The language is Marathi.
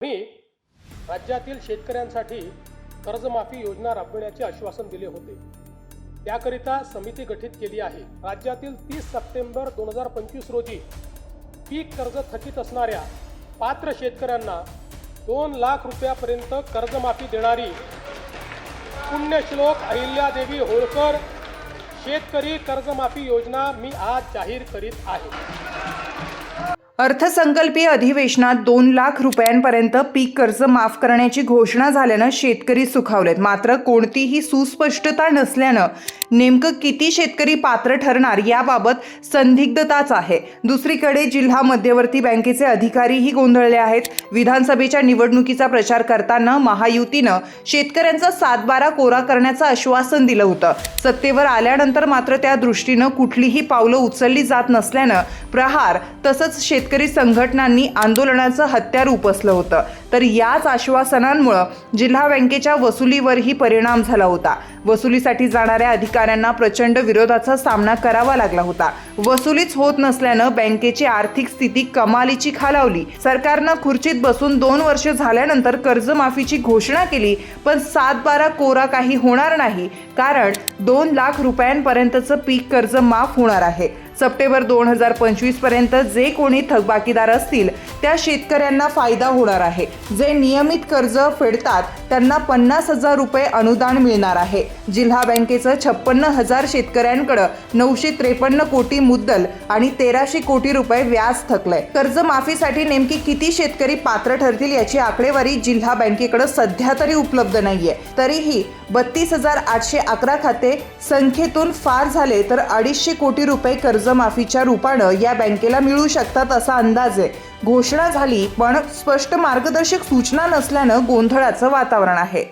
मी राज्यातील शेतकऱ्यांसाठी कर्जमाफी योजना राबविण्याचे आश्वासन दिले होते। त्याकरिता समिती गठीत केली आहे। राज्यातील 30 सप्टेंबर 2025 रोजी पीक कर्ज थकीत असणाऱ्या पात्र शेतकऱ्यांना 2 लाख रुपयापर्यंत कर्जमाफी देणारी पुण्यश्लोक अहिल्यादेवी होळकर शेतकरी कर्जमाफी योजना मी आज जाहीर करीत आहे। अर्थसंकल्पीय अधिवेशनात 2 लाख रुपयांपर्यंत पीक कर्ज माफ करण्याची घोषणा झाल्यानं शेतकरी सुखावलेत। मात्र कोणतीही सुस्पष्टता नसल्यानं नेमकं किती शेतकरी पात्र ठरणार याबाबत संदिग्धताच आहे। दुसरीकडे जिल्हा मध्यवर्ती बँकेचे अधिकारीही गोंधळले आहेत। विधानसभेच्या निवडणुकीचा प्रचार करताना महायुतीनं शेतकऱ्यांचा 7/12 कोरा करण्याचं आश्वासन दिलं होतं। सत्तेवर आल्यानंतर मात्र त्या दृष्टीनं कुठलीही पावलं उचलली जात नसल्यानं प्रहार तसंच शेतकरी संघटनांनी आंदोलनाचं हत्यार उपसलं होतं। तर याच आश्वासनांमुळे जिल्हा बँकेच्या वसुलीवरही परिणाम झाला होता। वसुलीसाठी जाणाऱ्या अधिकाऱ्यांना प्रचंड विरोधाचा सामना करावा लागला होता। वसुलीच होत नसल्यानं बँकेची आर्थिक स्थिती कमालीची खालावली। सरकारनं खुर्चीत बसून 2 वर्ष झाल्यानंतर कर्जमाफीची घोषणा केली, पण 7/12 कोरा काही होणार नाही, कारण 2 लाख रुपयांपर्यंतचं पीक कर्ज माफ होणार आहे। सप्टेंबर 2025 पर्यंत जे कोणी थकबाकीदार असतील त्या शेतकऱ्यांना फायदा होणार आहे। जे नियमित कर्ज फेडतात त्यांना 50,000 रुपये अनुदान मिळणार आहे। जिल्हा बँकेचं 56,000 शेतकऱ्यांकडे 953 कोटी मुद्दल आणि 1300 कोटी रुपये व्याज थकलंय। कर्जमाफीसाठी नेमकी किती शेतकरी पात्र ठरतील याची आकडेवारी जिल्हा बँकेकडे सध्या तरी उपलब्ध नाहीये। तरीही 32,811 खाते संख्येतून फार झाले तर 250 कोटी रुपये कर्जमाफीच्या रूपानं या बँकेला मिळू शकतात असा अंदाज आहे। घोषणा झाली पण स्पष्ट मार्गदर्शक सूचना नसल्यानं गोंधळाचं वातावरण आहे।